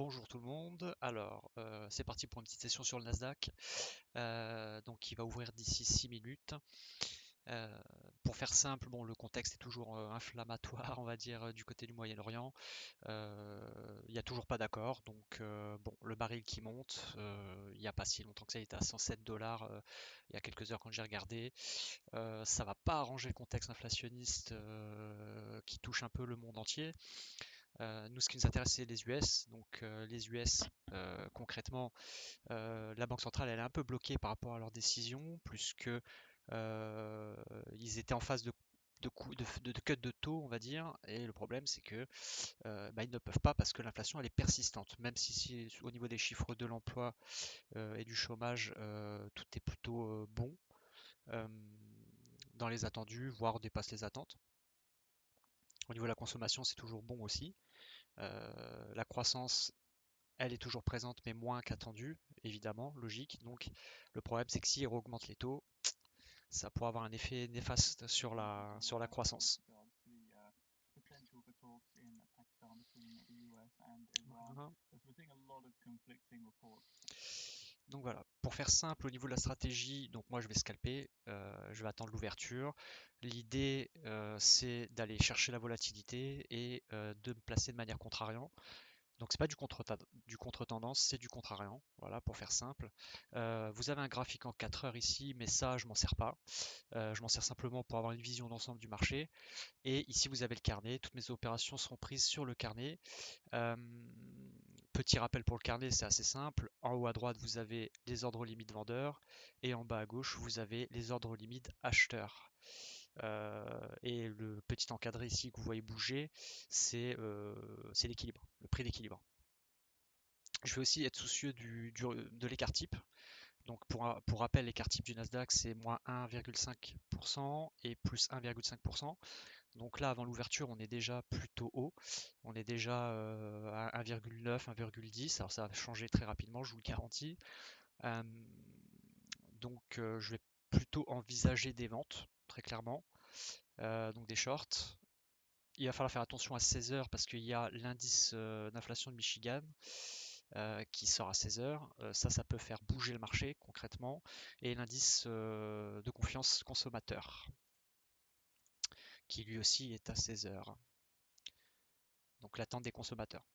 Bonjour tout le monde. Alors, c'est parti pour une petite session sur le Nasdaq. Donc, il va ouvrir d'ici 6 minutes. Euh, pour faire simple, bon, le contexte est toujours inflammatoire, on va dire, du côté du Moyen-Orient. Il n'y a toujours pas d'accord. Donc, bon, le baril qui monte, il n'y a pas si longtemps que ça, il était à 107 dollars il y a quelques heures quand j'ai regardé. Ça va pas arranger le contexte inflationniste qui touche un peu le monde entier. Nous, ce qui nous intéresse, c'est les US. Donc, les US, concrètement, la Banque centrale, elle est un peu bloquée par rapport à leurs décisions, plus que ils étaient en phase de cut de taux, on va dire. Et le problème, c'est que ils ne peuvent pas parce que l'inflation, elle est persistante. Même si au niveau des chiffres de l'emploi et du chômage, tout est plutôt bon euh, dans les attendus, voire dépasse les attentes. Au niveau de la consommation, c'est toujours bon aussi. La croissance, elle est toujours présente, mais moins qu'attendue, évidemment, logique. Donc, le problème, c'est que si on augmente les taux, ça pourrait avoir un effet néfaste sur la croissance. Voilà. Donc voilà, pour faire simple au niveau de la stratégie, donc moi je vais scalper, je vais attendre l'ouverture. L'idée c'est d'aller chercher la volatilité et de me placer de manière contrariante. Donc c'est pas du contre-tendance, c'est du contrariant, voilà pour faire simple. Vous avez un graphique en 4 heures ici, mais ça je m'en sers pas. Je m'en sers simplement pour avoir une vision d'ensemble du marché. Et ici vous avez le carnet, toutes mes opérations seront prises sur le carnet. Euh, Petit rappel pour le carnet, c'est assez simple. En haut à droite vous avez les ordres limites vendeurs et en bas à gauche vous avez les ordres limites acheteurs. Et le petit encadré ici que vous voyez bouger, c'est l'équilibre, le prix d'équilibre. Je vais aussi être soucieux de l'écart type. Donc pour rappel, l'écart type du Nasdaq, c'est moins 1,5% et plus 1,5%. Donc là, avant l'ouverture, on est déjà plutôt haut. On est déjà à 1,9, 1,10. Alors ça va changer très rapidement, je vous le garantis. Euh, donc je vais plutôt envisager des ventes, très clairement. Donc des shorts. Il va falloir faire attention à 16 heures parce qu'il y a l'indice d'inflation de Michigan qui sort à 16 heures. Ça peut faire bouger le marché concrètement. Et l'indice de confiance consommateur qui lui aussi est à 16 heures. Donc l'attente des consommateurs.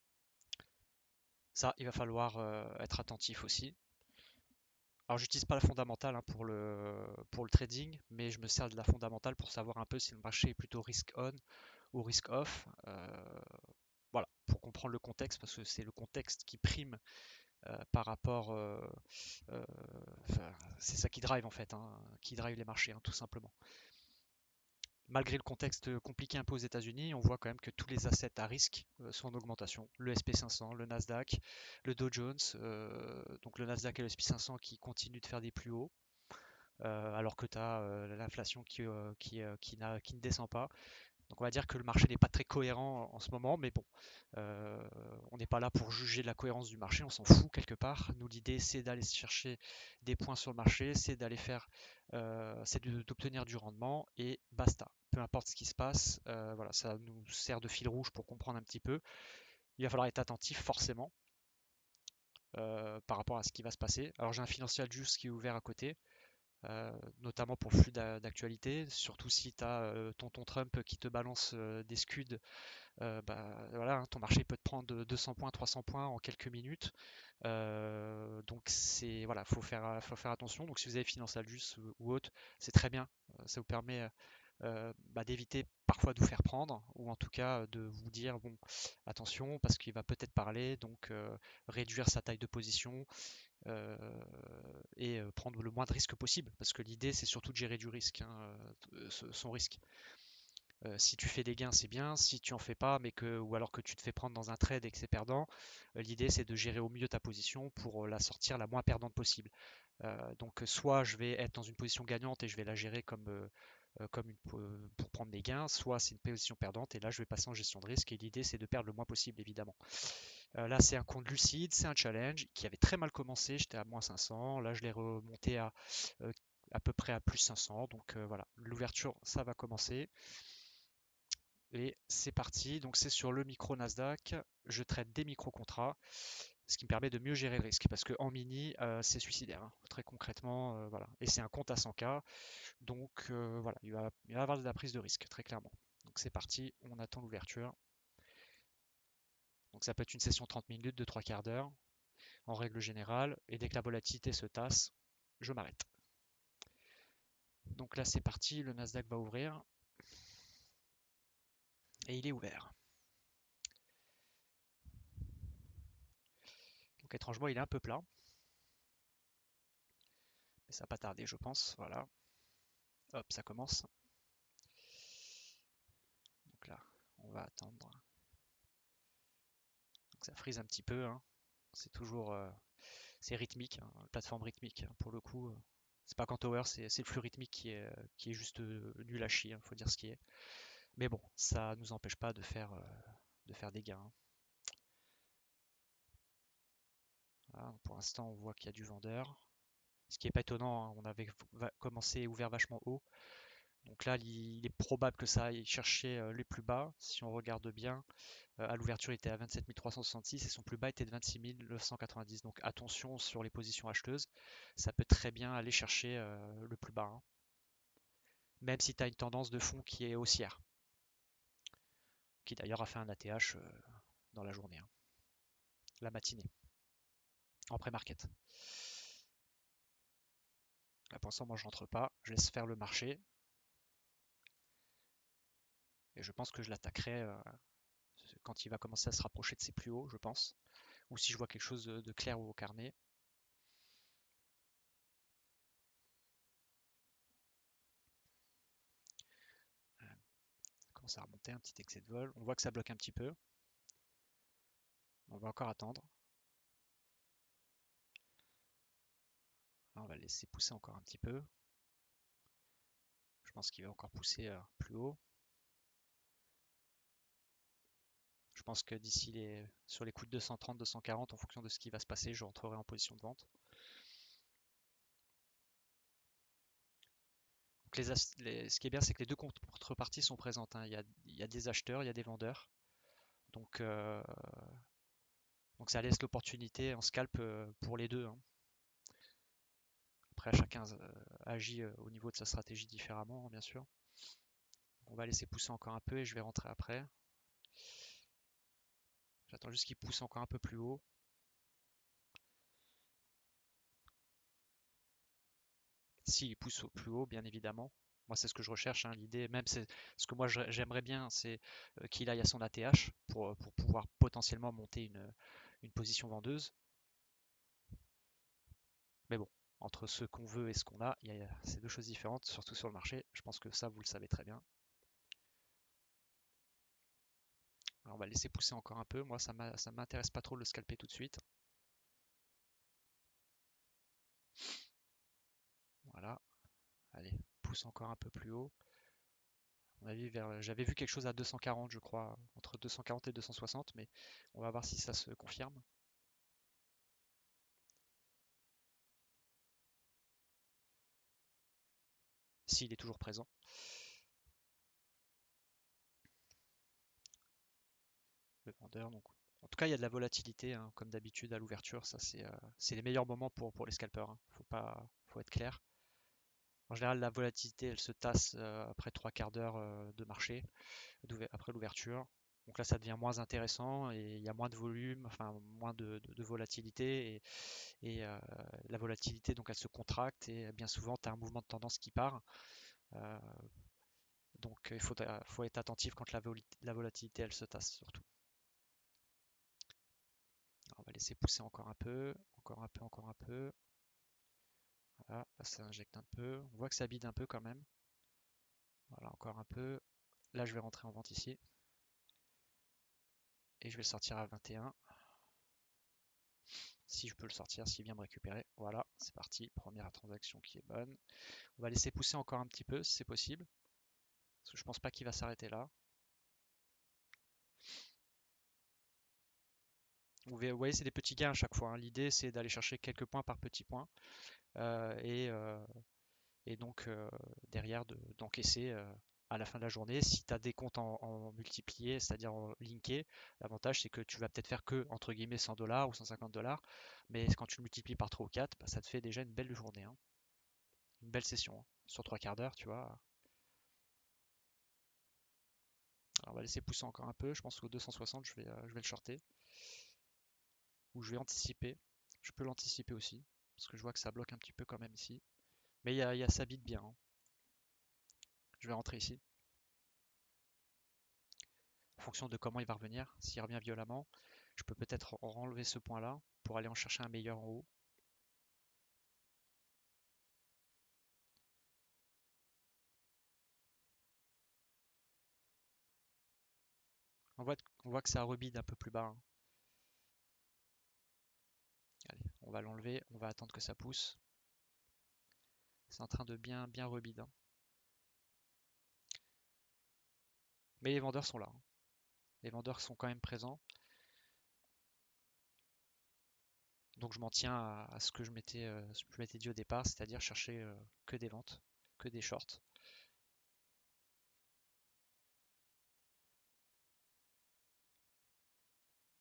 Ça, il va falloir être attentif aussi. Alors j'utilise pas la fondamentale hein, pour le trading, mais je me sers de la fondamentale pour savoir un peu si le marché est plutôt risk on ou risk off. Voilà, pour comprendre le contexte, parce que c'est le contexte qui prime par rapport. Euh, enfin, c'est ça qui drive en fait, hein, qui drive les marchés, hein, tout simplement. Malgré le contexte compliqué un peu aux États-Unis, on voit quand même que tous les assets à risque sont en augmentation. Le SP500, le Nasdaq, le Dow Jones, donc le Nasdaq et le SP500 qui continuent de faire des plus hauts, alors que tu as l'inflation qui ne descend pas. Donc on va dire que le marché n'est pas très cohérent en ce moment, mais bon, on n'est pas là pour juger de la cohérence du marché, on s'en fout quelque part. Nous, l'idée, c'est d'aller chercher des points sur le marché, c'est d'aller faire, d'obtenir du rendement et basta. Peu importe ce qui se passe, voilà, ça nous sert de fil rouge pour comprendre un petit peu. Il va falloir être attentif forcément par rapport à ce qui va se passer. Alors j'ai un financial juice qui est ouvert à côté. Notamment pour le flux d'actualité, surtout si tu as tonton Trump qui te balance des scuds, voilà, hein, ton marché peut te prendre 200 points, 300 points en quelques minutes. Donc c'est voilà, faut faire attention. Donc si vous avez Financial Juice ou autre, c'est très bien. Ça vous permet d'éviter parfois de vous faire prendre, ou en tout cas de vous dire bon attention parce qu'il va peut-être parler, donc réduire sa taille de position euh, et prendre le moins de risques possible, parce que l'idée c'est surtout de gérer du risque, hein, son risque. Si tu fais des gains, c'est bien. Si tu en fais pas, ou alors que tu te fais prendre dans un trade et que c'est perdant, l'idée c'est de gérer au mieux ta position pour la sortir la moins perdante possible. Donc soit je vais être dans une position gagnante et je vais la gérer pour prendre des gains, soit c'est une position perdante et là je vais passer en gestion de risque et l'idée c'est de perdre le moins possible évidemment. Là c'est un compte lucide, c'est un challenge qui avait très mal commencé, j'étais à moins 500, là je l'ai remonté à peu près à plus 500, donc voilà, l'ouverture ça va commencer. Et c'est parti, donc c'est sur le micro Nasdaq, je traite des micro-contrats, ce qui me permet de mieux gérer le risque, parce qu'en mini, c'est suicidaire, hein, très concrètement, voilà. Et c'est un compte à 100K, donc voilà, il va y avoir de la prise de risque, très clairement. Donc c'est parti, on attend l'ouverture. Donc ça peut être une session 30 minutes, de 3 quarts d'heure, en règle générale, et dès que la volatilité se tasse, je m'arrête. Donc là c'est parti, le Nasdaq va ouvrir, et il est ouvert. Donc étrangement, il est un peu plat, mais ça va pas tarder, je pense. Voilà, hop, ça commence. Donc là, on va attendre. Donc ça frise un petit peu, hein. C'est toujours, c'est rythmique, hein, plateforme rythmique, hein. Pour le coup, c'est pas qu'en tower, c'est le flux rythmique qui est juste nul à chier, hein, faut dire ce qui est. Mais bon, ça nous empêche pas de faire des gains, hein. Voilà, pour l'instant, on voit qu'il y a du vendeur. Ce qui est pas étonnant, hein, on avait commencé ouvert vachement haut. Donc là, il est probable que ça aille chercher les plus bas. Si on regarde bien, à l'ouverture, il était à 27 366 et son plus bas était de 26 990. Donc attention sur les positions acheteuses, ça peut très bien aller chercher le plus bas, hein. Même si tu as une tendance de fond qui est haussière, qui d'ailleurs a fait un ATH dans la journée, hein, la matinée, en pré-market. Là pour l'instant, moi je rentre pas, je laisse faire le marché et je pense que je l'attaquerai quand il va commencer à se rapprocher de ses plus hauts, je pense. Ou si je vois quelque chose de clair ou au carnet. Ça commence à remonter, un petit excès de vol. On voit que ça bloque un petit peu. On va encore attendre. Là, on va laisser pousser encore un petit peu. Je pense qu'il va encore pousser plus haut. Je pense que sur les coups de 230, 240, en fonction de ce qui va se passer, je rentrerai en position de vente. Donc ce qui est bien, c'est que les deux contreparties sont présentes, hein. Il y a des acheteurs, il y a des vendeurs. Donc, euh, donc ça laisse l'opportunité en scalp pour les deux, hein. Après, chacun agit au niveau de sa stratégie différemment, hein, bien sûr. On va laisser pousser encore un peu et je vais rentrer après. J'attends juste qu'il pousse encore un peu plus haut. S'il pousse au plus haut, bien évidemment. Moi, c'est ce que je recherche, hein. L'idée, même c'est ce que moi j'aimerais bien, c'est qu'il aille à son ATH pour pouvoir potentiellement monter une position vendeuse. Mais bon, entre ce qu'on veut et ce qu'on a, c'est deux choses différentes, surtout sur le marché. Je pense que ça, vous le savez très bien. Alors, on va laisser pousser encore un peu. Moi, ça m'intéresse pas trop de le scalper tout de suite. Voilà. Allez, pousse encore un peu plus haut. J'avais vu quelque chose à 240, je crois, entre 240 et 260, mais on va voir si ça se confirme. S'il est toujours présent. Le vendeur. Donc, en tout cas, il y a de la volatilité, hein, comme d'habitude à l'ouverture. Ça, c'est les meilleurs moments pour les scalpers, hein. Faut être clair. En général, la volatilité, elle se tasse après trois quarts d'heure de marché, après l'ouverture. Donc là, ça devient moins intéressant et il y a moins de volume, enfin moins de volatilité et la volatilité, donc elle se contracte et bien souvent, tu as un mouvement de tendance qui part. Euh, donc faut être attentif quand la volatilité, elle se tasse surtout. Alors, on va laisser pousser encore un peu, encore un peu, encore un peu. Voilà, là ça injecte un peu. On voit que ça bide un peu quand même. Voilà, encore un peu. Là, je vais rentrer en vente ici. Et je vais le sortir à 21. Si je peux le sortir, s'il vient me récupérer. Voilà, c'est parti. Première transaction qui est bonne. On va laisser pousser encore un petit peu si c'est possible. Parce que je pense pas qu'il va s'arrêter là. Vous voyez, c'est des petits gains à chaque fois, hein. L'idée, c'est d'aller chercher quelques points par petits points. Euh, et, euh, et donc, derrière, d'encaisser. à la fin de la journée. Si tu as des comptes en multiplié, c'est-à-dire en linké, l'avantage c'est que tu vas peut-être faire que entre guillemets 100 $ ou 150 $, mais quand tu le multiplies par 3 ou 4, bah, ça te fait déjà une belle journée, hein. Une belle session, hein. Sur 3 quarts d'heure, tu vois. Alors, on va laisser pousser encore un peu. Je pense qu'au 260, je vais le shorter. Ou je vais anticiper. Je peux l'anticiper aussi. Parce que je vois que ça bloque un petit peu quand même ici. Mais ça bite bien, hein. Je vais rentrer ici. En fonction de comment il va revenir. S'il revient violemment, je peux peut-être enlever ce point-là pour aller en chercher un meilleur en haut. On voit que ça rebide un peu plus bas, hein. Allez, on va l'enlever. On va attendre que ça pousse. C'est en train de bien rebide, hein. Mais les vendeurs sont là, hein. Les vendeurs sont quand même présents. Donc je m'en tiens à ce que je m'étais dit au départ, c'est-à-dire chercher que des ventes, que des shorts.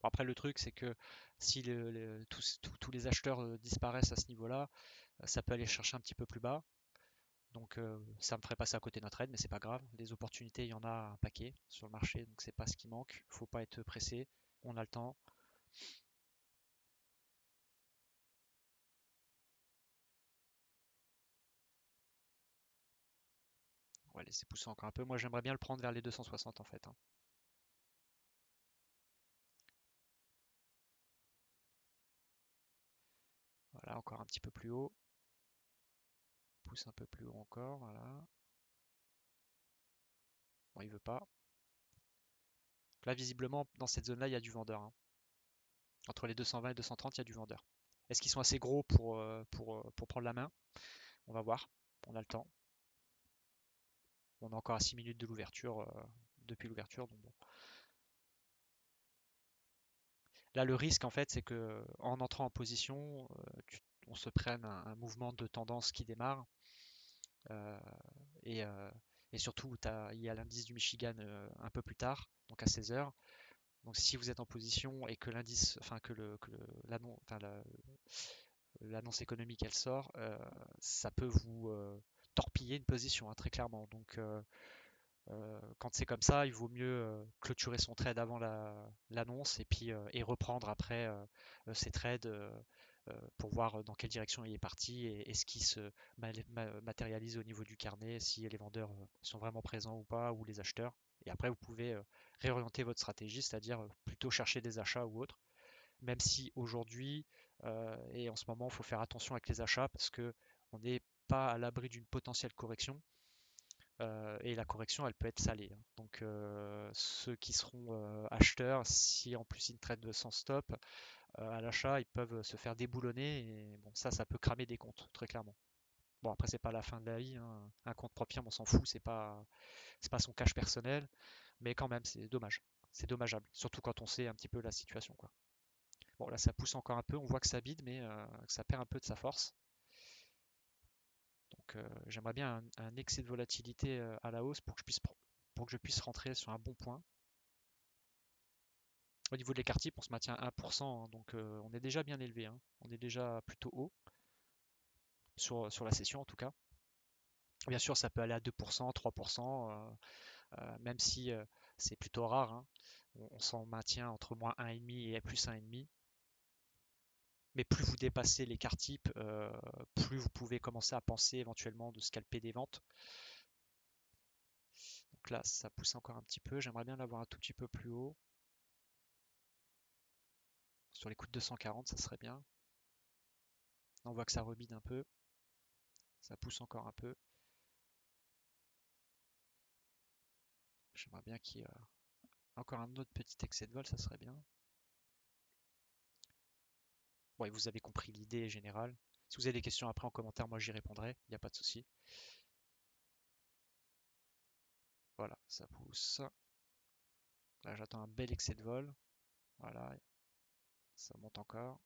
Bon, après le truc c'est que si tous les acheteurs disparaissent à ce niveau-là, ça peut aller chercher un petit peu plus bas. Donc ça me ferait passer à côté de notre aide, mais c'est pas grave. Des opportunités, il y en a un paquet sur le marché, donc c'est pas ce qui manque. Faut pas être pressé, on a le temps. On va laisser pousser encore un peu. Moi j'aimerais bien le prendre vers les 260 en fait, hein. Voilà, encore un petit peu plus haut. Pousse un peu plus haut encore, voilà. Bon, il veut pas. Là, visiblement, dans cette zone-là, il y a du vendeur, hein. Entre les 220 et 230, il y a du vendeur. Est-ce qu'ils sont assez gros pour prendre la main? On va voir. On a le temps. On est encore à 6 minutes de l'ouverture, depuis l'ouverture. Donc bon. Là, le risque, en fait, c'est que en entrant en position, on se prenne un mouvement de tendance qui démarre. euh, et, euh, et surtout, il y a l'indice du Michigan un peu plus tard, donc à 16 heures. Donc si vous êtes en position et que l'indice, enfin l'annonce économique elle sort, ça peut vous torpiller une position, hein, très clairement. Donc quand c'est comme ça, il vaut mieux clôturer son trade avant l'annonce et puis et reprendre après ses trades pour voir dans quelle direction il est parti et ce qui se matérialise au niveau du carnet, si les vendeurs sont vraiment présents ou pas, ou les acheteurs. Et après, vous pouvez réorienter votre stratégie, c'est-à-dire plutôt chercher des achats ou autres. Même si aujourd'hui et en ce moment, il faut faire attention avec les achats parce que on n'est pas à l'abri d'une potentielle correction. Et la correction, elle peut être salée, hein. Donc ceux qui seront acheteurs, si en plus ils traitent sans stop, à l'achat, ils peuvent se faire déboulonner et bon, ça peut cramer des comptes, très clairement. Bon, après, c'est pas la fin de la vie, hein. Un compte propre firme, on s'en fout, c'est pas son cash personnel, mais quand même, c'est dommage. C'est dommageable, surtout quand on sait un petit peu la situation, quoi. Bon, là, ça pousse encore un peu, on voit que ça bide, mais que ça perd un peu de sa force. Donc, j'aimerais bien un excès de volatilité à la hausse pour que je puisse rentrer sur un bon point. Au niveau de l'écart type, on se maintient à 1%, hein, donc on est déjà bien élevé, hein. On est déjà plutôt haut sur la session en tout cas. Bien sûr, ça peut aller à 2%, 3%, même si c'est plutôt rare, hein. On s'en maintient entre moins 1,5 et plus 1,5. Mais plus vous dépassez l'écart type, plus vous pouvez commencer à penser éventuellement de scalper des ventes. Donc là, ça pousse encore un petit peu. J'aimerais bien l'avoir un tout petit peu plus haut. Sur les coups de 240, ça serait bien. On voit que ça rebide un peu. Ça pousse encore un peu. J'aimerais bien qu'il y ait encore un autre petit excès de vol, ça serait bien. Bon, et vous avez compris l'idée générale. Si vous avez des questions après en commentaire, moi j'y répondrai, il n'y a pas de souci. Voilà, ça pousse. Là, j'attends un bel excès de vol. Voilà, ça monte encore.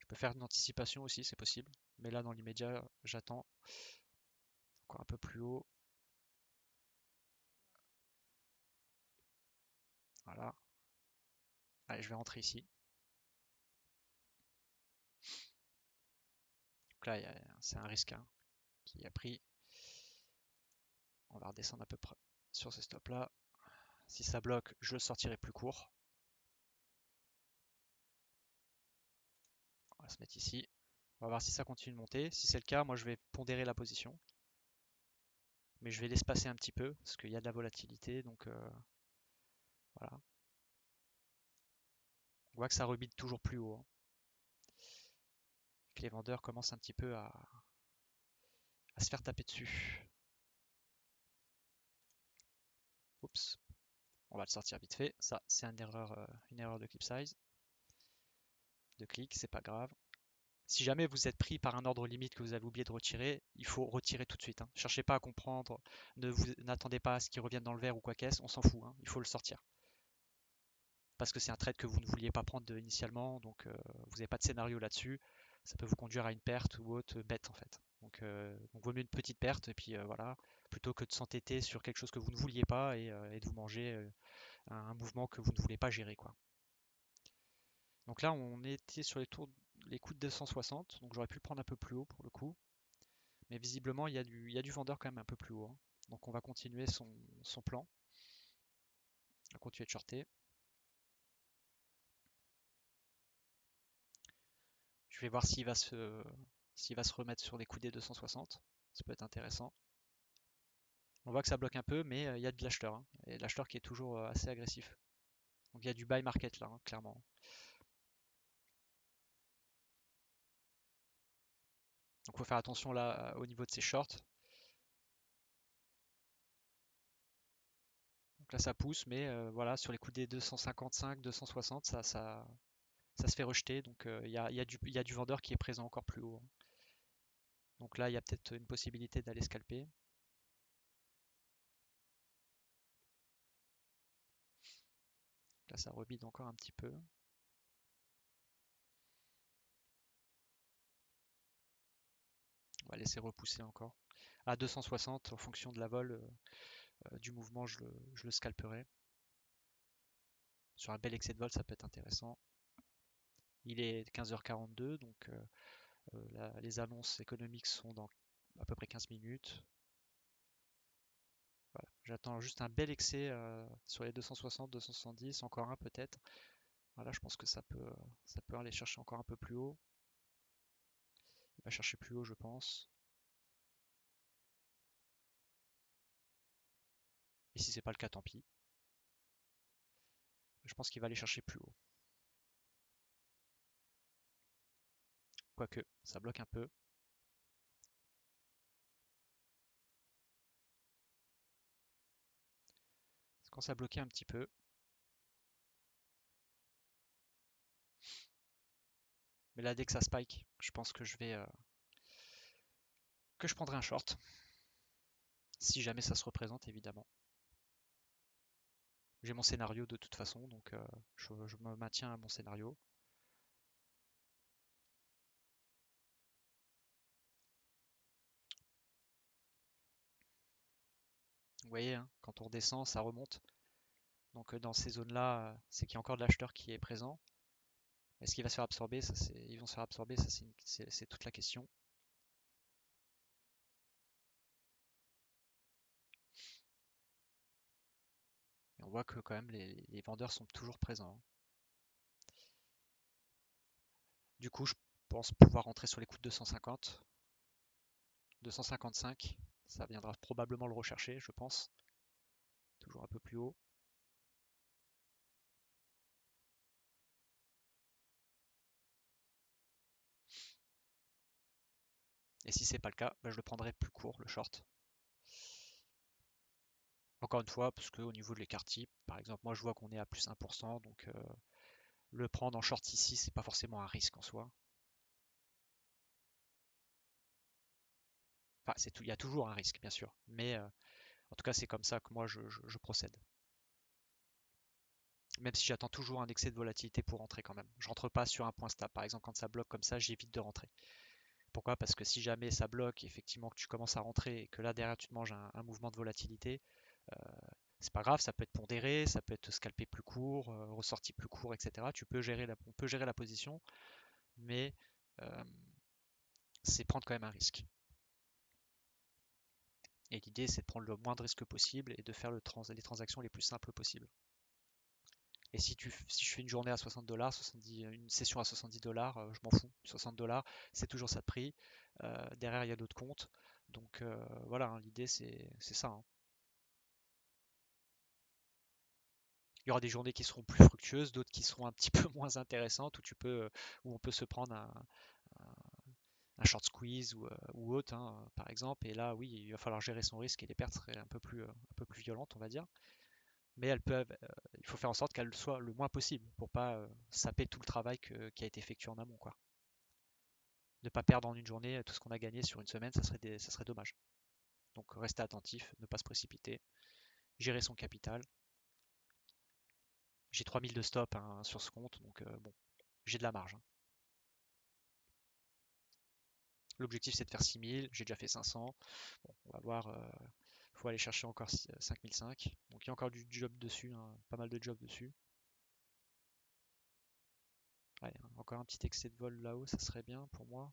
Je peux faire une anticipation aussi, c'est possible. Mais là, dans l'immédiat, j'attends. encore un peu plus haut. Voilà. Allez, je vais rentrer ici. Donc là, c'est un risque hein, qui a pris. On va redescendre à peu près sur ces stops là. Si ça bloque, je le sortirai plus court. On va se mettre ici. On va voir si ça continue de monter. Si c'est le cas, moi je vais pondérer la position. Mais je vais l'espacer un petit peu parce qu'il y a de la volatilité. Donc voilà. On voit que ça rebite toujours plus haut, hein. Que les vendeurs commencent un petit peu à se faire taper dessus. Oups. On va le sortir vite fait. Ça, c'est une erreur de clip size. De clic, c'est pas grave. Si jamais vous êtes pris par un ordre limite que vous avez oublié de retirer, il faut retirer tout de suite, hein. Cherchez pas à comprendre, n'attendez pas à ce qu'il revienne dans le vert ou quoi qu'est-ce, on s'en fout, hein. Il faut le sortir. Parce que c'est un trade que vous ne vouliez pas prendre initialement, donc vous n'avez pas de scénario là-dessus. Ça peut vous conduire à une perte ou autre bête en fait. Donc vaut mieux une petite perte et puis voilà, plutôt que de s'entêter sur quelque chose que vous ne vouliez pas et de vous manger un mouvement que vous ne voulez pas gérer, quoi. Donc là, on était sur les coups de 260, donc j'aurais pu le prendre un peu plus haut pour le coup. Mais visiblement, il y a du vendeur quand même un peu plus haut, hein. Donc on va continuer son plan. On va continuer de shorter. Je vais voir s'il va se remettre sur les coups des 260. Ça peut être intéressant. On voit que ça bloque un peu, mais il y a de l'acheteur, hein. Et l'acheteur qui est toujours assez agressif. Donc il y a du buy market là, hein, clairement. Donc il faut faire attention là au niveau de ces shorts. Donc là ça pousse, mais voilà, sur les coups des 255, 260, ça se fait rejeter. Donc il y a du vendeur qui est présent encore plus haut, hein. Donc là, il y a peut-être une possibilité d'aller scalper. Là, ça rebide encore un petit peu. On va laisser repousser encore. À 260, en fonction de la vol du mouvement, je le scalperai. Sur un bel excès de vol, ça peut être intéressant. Il est 15h42, donc les annonces économiques sont dans à peu près 15 minutes. Voilà. J'attends juste un bel excès sur les 260, 270, encore un peut-être. Voilà, je pense que ça peut aller chercher encore un peu plus haut. Il va chercher plus haut, je pense. Et si c'est pas le cas, tant pis. Je pense qu'il va aller chercher plus haut. Quoique, ça bloque un peu. Ça commence à bloquer un petit peu. Mais là, dès que ça spike, je pense que que je prendrai un short. Si jamais ça se représente, évidemment. J'ai mon scénario de toute façon, donc je me maintiens à mon scénario. Vous voyez, hein, quand on redescend, ça remonte. Donc dans ces zones-là, c'est qu'il y a encore de l'acheteur qui est présent. Est-ce qu'il va se faire absorber? Ils vont se faire absorber, ça c'est toute la question. Et on voit que quand même les vendeurs sont toujours présents, hein. Du coup, je pense pouvoir rentrer sur les coups de 250, 255. Ça viendra probablement le rechercher, je pense. Toujours un peu plus haut. Et si c'est pas le cas, bah, je le prendrai plus court, le short. Encore une fois, parce qu'au niveau de l'écart type, par exemple, moi je vois qu'on est à plus 1%, donc le prendre en short ici, c'est pas forcément un risque en soi. Enfin, il y a toujours un risque, bien sûr, mais en tout cas, c'est comme ça que moi je procède. Même si j'attends toujours un excès de volatilité pour rentrer quand même. Je rentre pas sur un point stable. Par exemple, quand ça bloque comme ça, j'évite de rentrer. Pourquoi? Parce que si jamais ça bloque, effectivement, que tu commences à rentrer et que là derrière tu te manges un mouvement de volatilité, euh, c'est pas grave, ça peut être pondéré, ça peut être scalpé plus court, ressorti plus court, etc. On peut gérer la position, mais euh, c'est prendre quand même un risque. Et l'idée, c'est de prendre le moins de risques possible et de faire les transactions les plus simples possibles. Et si je fais une journée à 60 dollars, une session à 70 dollars, je m'en fous. 60 dollars, c'est toujours ça de prix. Derrière, il y a d'autres comptes. Donc voilà, hein, l'idée, c'est ça, hein. Il y aura des journées qui seront plus fructueuses, d'autres qui seront un petit peu moins intéressantes, où on peut se prendre un short squeeze ou autre, hein, par exemple. Et là, oui, il va falloir gérer son risque et les pertes seraient un peu plus violentes, on va dire. Mais il faut faire en sorte qu'elles soient le moins possible pour pas saper tout le travail qui a été effectué en amont, quoi. Ne pas perdre en une journée tout ce qu'on a gagné sur une semaine, ça serait dommage. Donc rester attentif, ne pas se précipiter, gérer son capital. J'ai 3000 de stop, hein, sur ce compte, donc bon, j'ai de la marge, hein. L'objectif c'est de faire 6000, j'ai déjà fait 500. Bon, on va voir, il faut aller chercher encore 5005. Donc il y a encore du job dessus, hein, pas mal de job dessus. Ouais, encore un petit excès de vol là-haut, ça serait bien pour moi.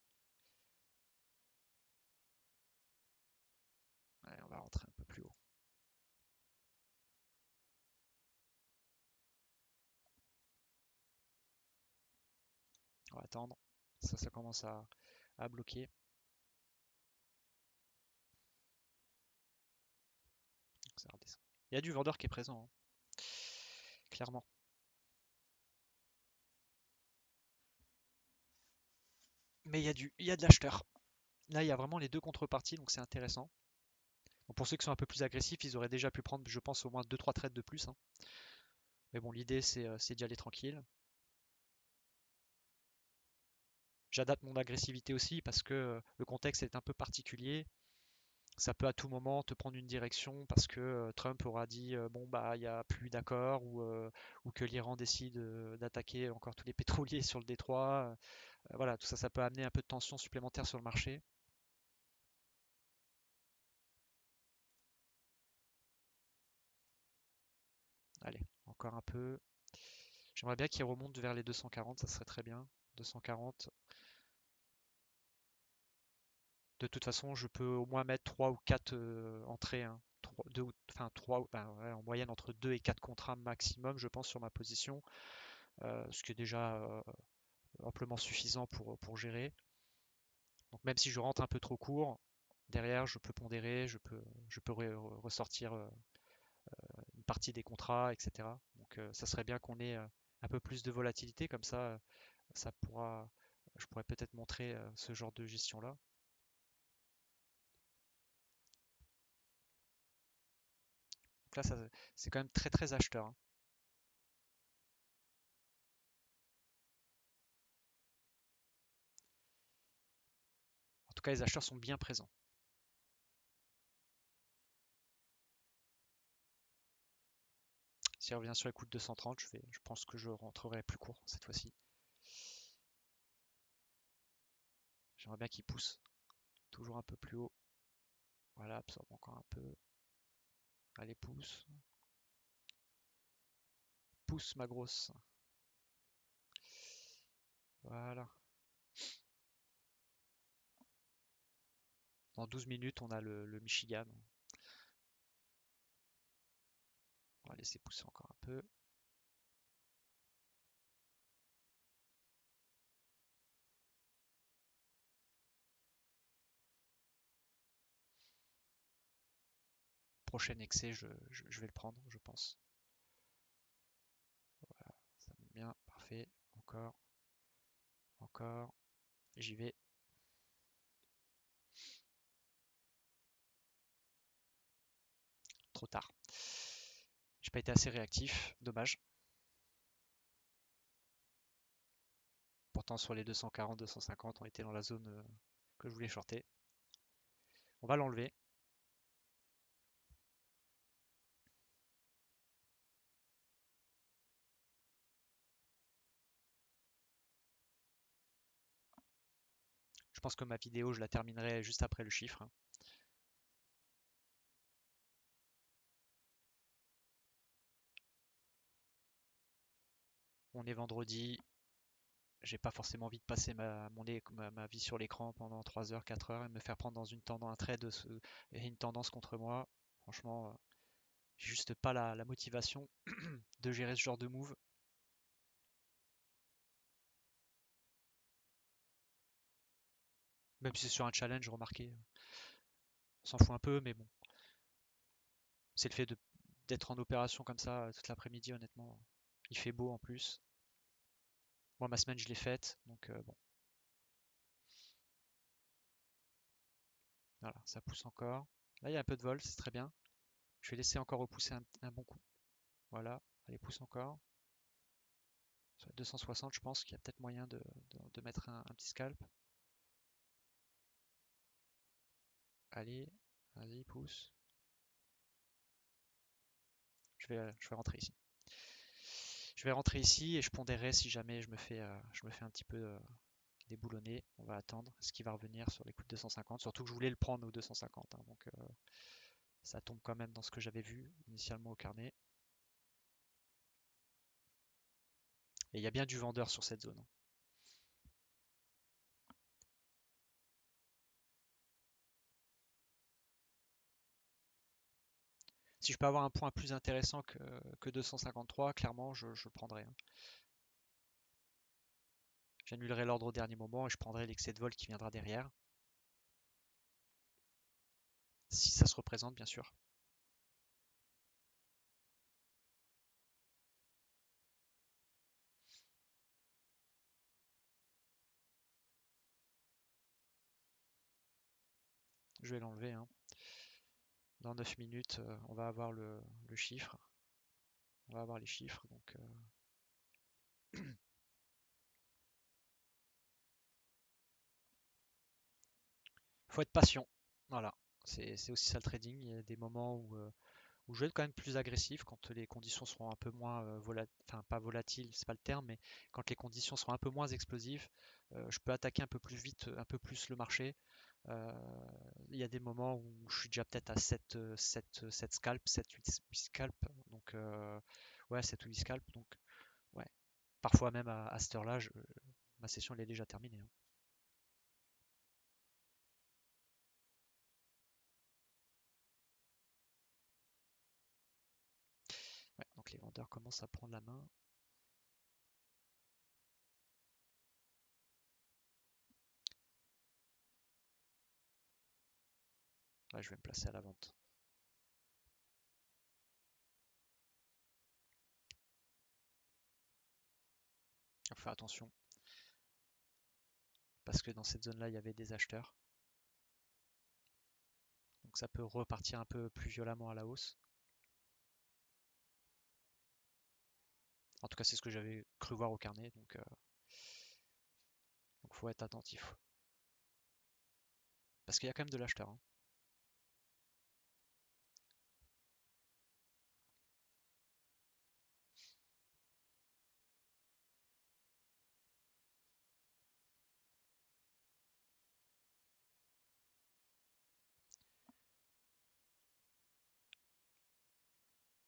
Ouais, on va rentrer un peu plus haut. On va attendre. Ça commence à bloquer. Ça redescend. Il y a du vendeur qui est présent, hein, clairement. Mais il y a de l'acheteur. Là, il y a vraiment les deux contreparties, donc c'est intéressant. Bon, pour ceux qui sont un peu plus agressifs, ils auraient déjà pu prendre, je pense, au moins deux trois trades de plus, hein. Mais bon, l'idée, c'est d'y aller tranquille. J'adapte mon agressivité aussi parce que le contexte est un peu particulier. Ça peut à tout moment te prendre une direction parce que Trump aura dit bon bah il n'y a plus d'accord ou que l'Iran décide d'attaquer encore tous les pétroliers sur le détroit. Voilà, tout ça, ça peut amener un peu de tension supplémentaire sur le marché. Allez, encore un peu. J'aimerais bien qu'il remonte vers les 240, ça serait très bien. 240. De toute façon, je peux au moins mettre 3 ou 4 entrées, hein. Enfin 3, ben ouais, en moyenne entre 2 et 4 contrats maximum, je pense, sur ma position. Ce qui est déjà amplement suffisant pour gérer. Donc même si je rentre un peu trop court, derrière, je peux pondérer, je peux ressortir une partie des contrats, etc. Donc ça serait bien qu'on ait un peu plus de volatilité, comme ça, ça pourra, je pourrais peut-être montrer ce genre de gestion-là. Donc là, c'est quand même très très acheteur, hein. En tout cas, les acheteurs sont bien présents. Si on revient sur les coups de 230, je pense que je rentrerai plus court cette fois-ci. J'aimerais bien qu'il pousse toujours un peu plus haut. Voilà, absorbe encore un peu. Allez, pousse. Pousse, ma grosse. Voilà. Dans 12 minutes, on a le Michigan. On va laisser pousser encore un peu. Prochain excès, je vais le prendre, je pense. Voilà, ça monte bien, parfait. Encore, encore. J'y vais. Trop tard. J'ai pas été assez réactif, dommage. Pourtant, sur les 240, 250, on était dans la zone que je voulais shorter. On va l'enlever. Je pense que ma vidéo, je la terminerai juste après le chiffre. On est vendredi, j'ai pas forcément envie de passer ma vie sur l'écran pendant 3 heures, 4 heures et me faire prendre dans une tendance, un trade et une tendance contre moi. Franchement, j'ai juste pas la motivation de gérer ce genre de move. Même si c'est sur un challenge, remarquez, on s'en fout un peu, mais bon, c'est le fait d'être en opération comme ça toute l'après-midi, honnêtement. Il fait beau en plus. Moi, ma semaine, je l'ai faite, donc bon, voilà, ça pousse encore. Là, il y a un peu de vol, c'est très bien. Je vais laisser encore repousser un bon coup. Voilà, allez, pousse encore. Sur les 260, je pense qu'il y a peut-être moyen de mettre un petit scalp. Allez, vas-y, pousse. Je vais rentrer ici. Je vais rentrer ici et je pondérerai si jamais je me fais un petit peu déboulonner. On va attendre ce qui va revenir sur les coups de 250. Surtout que je voulais le prendre au 250, hein, donc ça tombe quand même dans ce que j'avais vu initialement au carnet. Et il y a bien du vendeur sur cette zone, hein. Si je peux avoir un point plus intéressant que 253, clairement, je le prendrai, hein. J'annulerai l'ordre au dernier moment et je prendrai l'excès de vol qui viendra derrière. Si ça se représente, bien sûr. Je vais l'enlever, hein. Dans 9 minutes, on va avoir le chiffre. On va avoir les chiffres, donc faut être patient. Voilà, c'est aussi ça le trading. Il y a des moments où je vais être quand même plus agressif quand les conditions seront un peu moins enfin pas volatiles, c'est pas le terme, mais quand les conditions seront un peu moins explosives, je peux attaquer un peu plus vite, un peu plus le marché. Euh, il y a des moments où je suis déjà peut-être à 7 scalps, 7, 8 scalps, donc ouais, 7 ou 8 scalps, donc ouais, parfois même à cette heure-là, ma session elle est déjà terminée, hein. Ouais, donc les vendeurs commencent à prendre la main. Ouais, je vais me placer à la vente. Il faut faire attention parce que dans cette zone-là, il y avait des acheteurs. Donc ça peut repartir un peu plus violemment à la hausse. En tout cas, c'est ce que j'avais cru voir au carnet, donc faut être attentif. Parce qu'il y a quand même de l'acheteur, hein.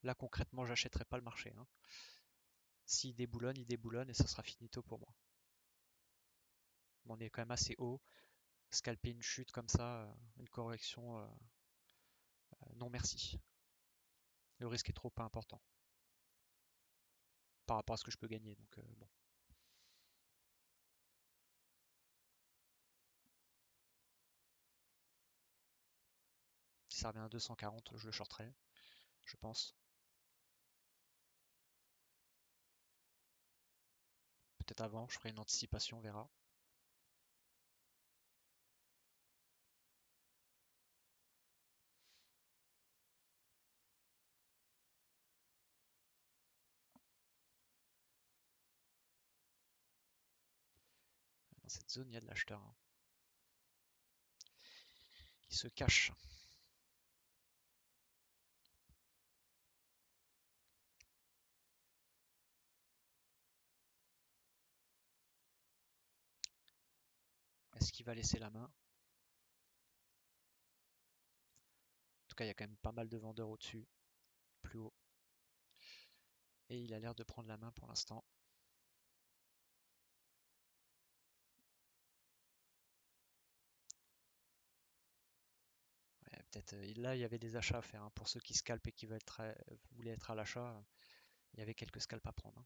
Là, concrètement, j'achèterai pas le marché, hein. S'il déboulonne, il déboulonne et ça sera finito pour moi. Mais on est quand même assez haut. Scalper une chute comme ça, une correction, non merci. Le risque est trop pas important par rapport à ce que je peux gagner. Donc bon, si ça revient à 240, je le shorterai, je pense. Peut-être avant, je ferai une anticipation, on verra. Dans cette zone, il y a de l'acheteur, hein, qui se cache. Est-ce qu'il va laisser la main? En tout cas, il y a quand même pas mal de vendeurs au-dessus, plus haut. Et il a l'air de prendre la main pour l'instant. Ouais, peut-être là, il y avait des achats à faire, hein. Pour ceux qui scalpent et qui voulaient être à l'achat, il y avait quelques scalps à prendre, hein.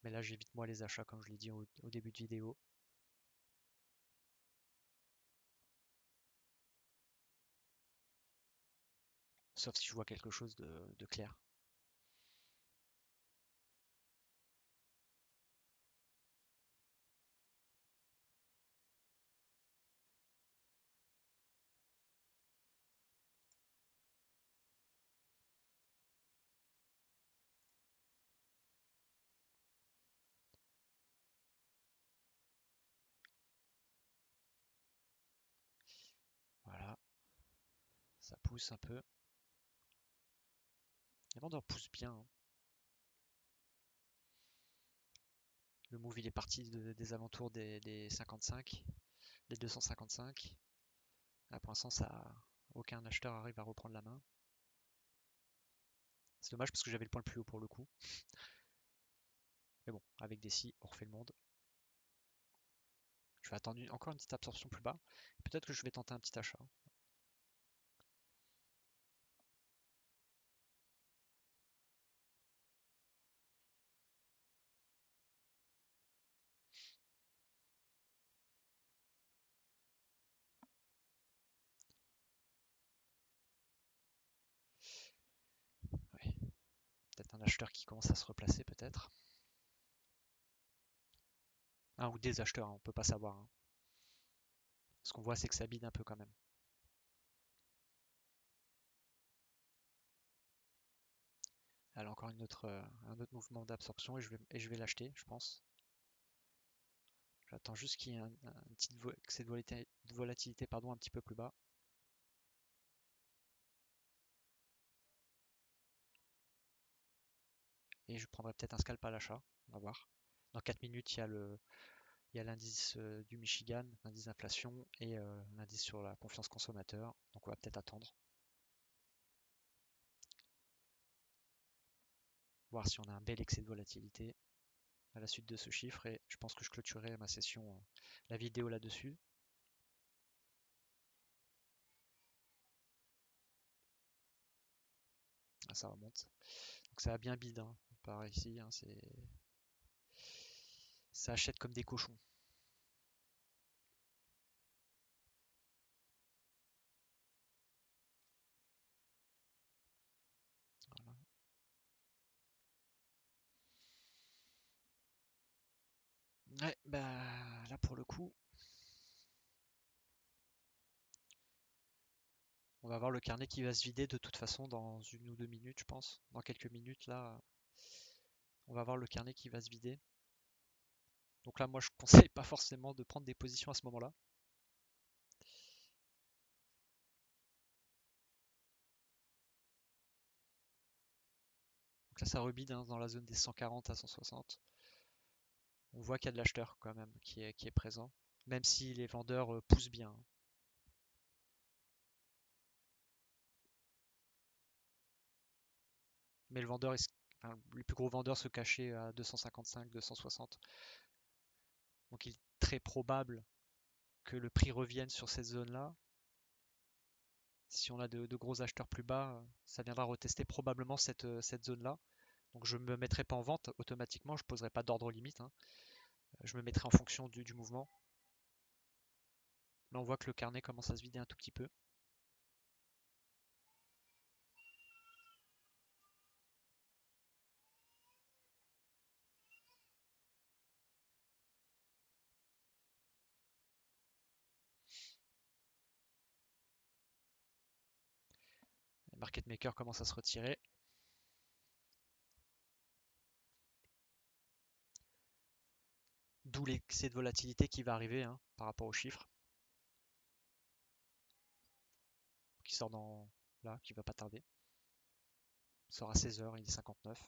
Mais là, j'évite moi les achats, comme je l'ai dit au début de vidéo. Sauf si je vois quelque chose de clair. Voilà, ça pousse un peu. Les vendeurs poussent bien, hein. Le move il est parti des alentours des 55, des 255. Là, pour l'instant, aucun acheteur arrive à reprendre la main. C'est dommage parce que j'avais le point le plus haut pour le coup. Mais bon, avec des si, on refait le monde. Je vais attendre encore une petite absorption plus bas. Peut-être que je vais tenter un petit achat. Ouais. Peut-être un acheteur qui commence à se replacer peut-être. Un ou des acheteurs, hein, on peut pas savoir, hein. Ce qu'on voit, c'est que ça bide un peu quand même. Alors encore un autre mouvement d'absorption et je vais l'acheter, je pense. J'attends juste qu'il y ait que cette volatilité pardon, un petit peu plus bas. Et je prendrai peut-être un scalp à l'achat. On va voir. Dans 4 minutes, il y a l'indice du Michigan, l'indice d'inflation et l'indice sur la confiance consommateur. Donc on va peut-être attendre. Voir si on a un bel excès de volatilité à la suite de ce chiffre. Et je pense que je clôturerai ma session, la vidéo là-dessus. Ah, ça remonte. Donc ça a bien bid, hein, par ici, hein, ça achète comme des cochons. Voilà. Ouais, bah là pour le coup, on va voir le carnet qui va se vider de toute façon dans 1 ou 2 minutes, je pense. Dans quelques minutes là, on va voir le carnet qui va se vider. Donc là, moi, je conseille pas forcément de prendre des positions à ce moment-là. Donc là, ça rebide, hein, dans la zone des 140 à 160. On voit qu'il y a de l'acheteur quand même qui est présent, même si les vendeurs poussent bien, hein. Mais enfin, les plus gros vendeurs se cachaient à 255, 260. Donc il est très probable que le prix revienne sur cette zone-là. Si on a de gros acheteurs plus bas, ça viendra retester probablement cette zone-là. Donc je ne me mettrai pas en vente automatiquement, je ne poserai pas d'ordre limite, hein. Je me mettrai en fonction du mouvement. Là on voit que le carnet commence à se vider un tout petit peu. Le market maker commence à se retirer. D'où l'excès de volatilité qui va arriver, hein, par rapport aux chiffres. Qui sort là, qui va pas tarder. Il sort à 16h, il est 59.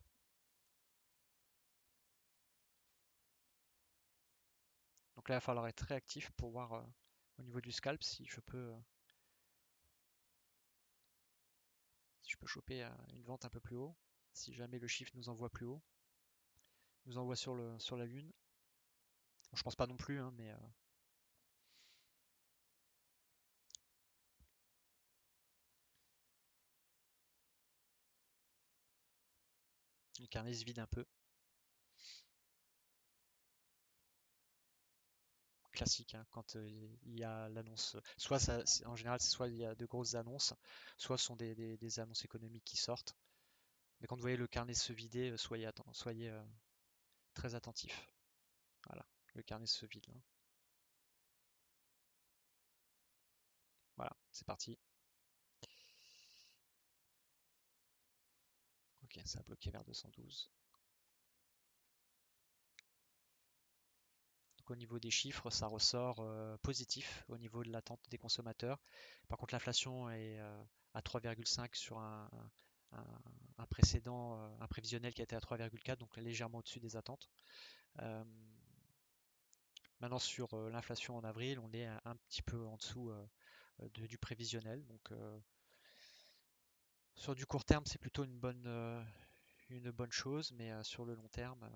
Donc là, il va falloir être réactif pour voir au niveau du scalp si je peux choper une vente un peu plus haut. Si jamais le chiffre nous envoie plus haut, nous envoie sur la lune. Bon, je pense pas non plus, hein, mais le carnet se vide un peu. Classique, hein, quand il y a l'annonce. Soit en général, c'est soit il y a de grosses annonces, soit ce sont des annonces économiques qui sortent. Mais quand vous voyez le carnet se vider, soyez très attentif. Voilà, le carnet se vide là. Voilà, c'est parti. Ok, ça a bloqué vers 212. Donc au niveau des chiffres, ça ressort positif au niveau de l'attente des consommateurs. Par contre, l'inflation est à 3,5 sur un- un précédent, un prévisionnel qui a été à 3,4, donc légèrement au-dessus des attentes. Euh, Maintenant, sur l'inflation en avril, on est un petit peu en dessous du prévisionnel. Donc, sur du court terme, c'est plutôt une bonne chose, mais sur le long terme,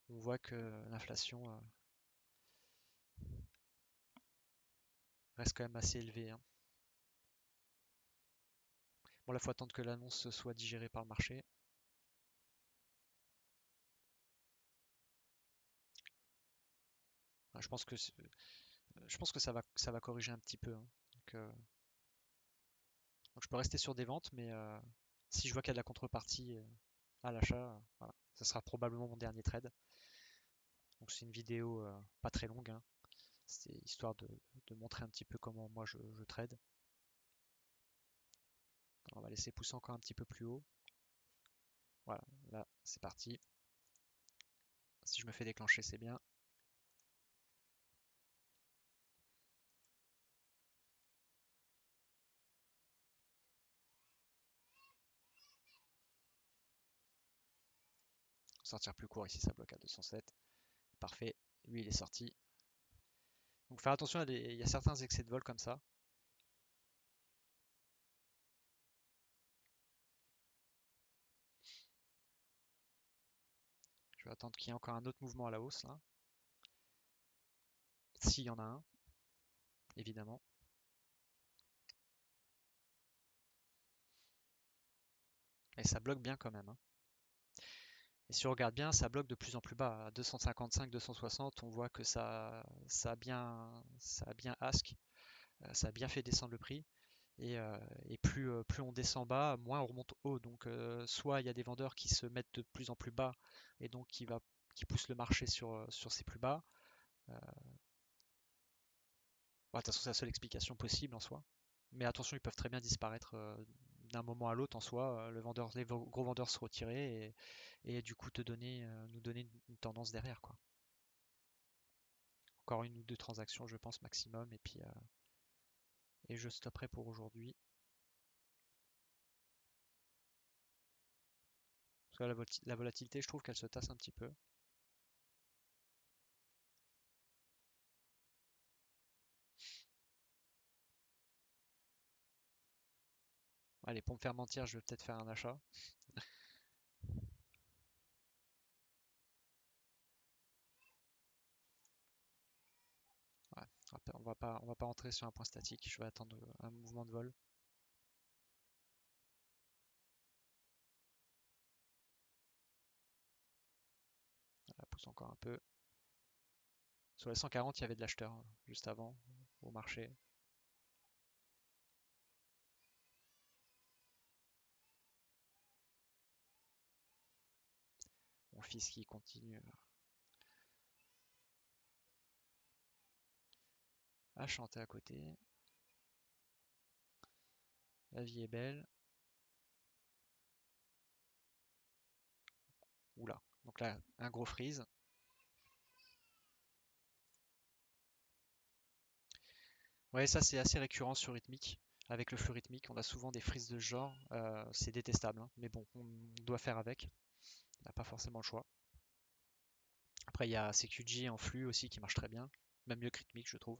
on voit que l'inflation reste quand même assez élevée, hein. Bon, là, il faut attendre que l'annonce soit digérée par le marché. Enfin, je pense que ça va corriger un petit peu, hein. Donc je peux rester sur des ventes, mais si je vois qu'il y a de la contrepartie à l'achat, voilà, ça sera probablement mon dernier trade. Donc c'est une vidéo pas très longue, hein. C'est histoire de montrer un petit peu comment moi je trade. On va laisser pousser encore un petit peu plus haut. Voilà, là c'est parti. Si je me fais déclencher, c'est bien. Sortir plus court ici, ça bloque à 207. Parfait. Lui, il est sorti. Donc faire attention, il y a certains excès de vol comme ça. Je vais attendre qu'il y ait encore un autre mouvement à la hausse là. S'il y en a un, évidemment. Et ça bloque bien quand même, hein. Et si on regarde bien, ça bloque de plus en plus bas. À 255, 260, on voit que ça a bien ask, ça a bien fait descendre le prix. Et plus on descend bas, moins on remonte haut. Donc soit il y a des vendeurs qui se mettent de plus en plus bas et donc qui poussent le marché sur ces plus bas. Euh, bon, de toute façon, c'est la seule explication possible en soi. Mais attention, ils peuvent très bien disparaître d'un moment à l'autre en soi. Les gros vendeurs se retirer et du coup nous donner une tendance derrière, quoi. Encore une ou deux transactions, je pense, maximum. Et je stopperai pour aujourd'hui. Parce que la volatilité, je trouve qu'elle se tasse un petit peu. Allez, pour me faire mentir, je vais peut-être faire un achat. Ouais, on va pas entrer sur un point statique. Je vais attendre un mouvement de vol. Voilà, pousse encore un peu. Sur les 140, il y avait de l'acheteur juste avant au marché. Mon fils qui continue à chanter à côté. La vie est belle. Oula. Donc là, un gros freeze. Ouais, ça c'est assez récurrent sur rythmique. Avec le flux rythmique, on a souvent des frises de ce genre. C'est détestable, hein, mais bon, on doit faire avec. On n'a pas forcément le choix. Après, il y a CQG en flux aussi qui marche très bien, même mieux que Rhythmic, je trouve.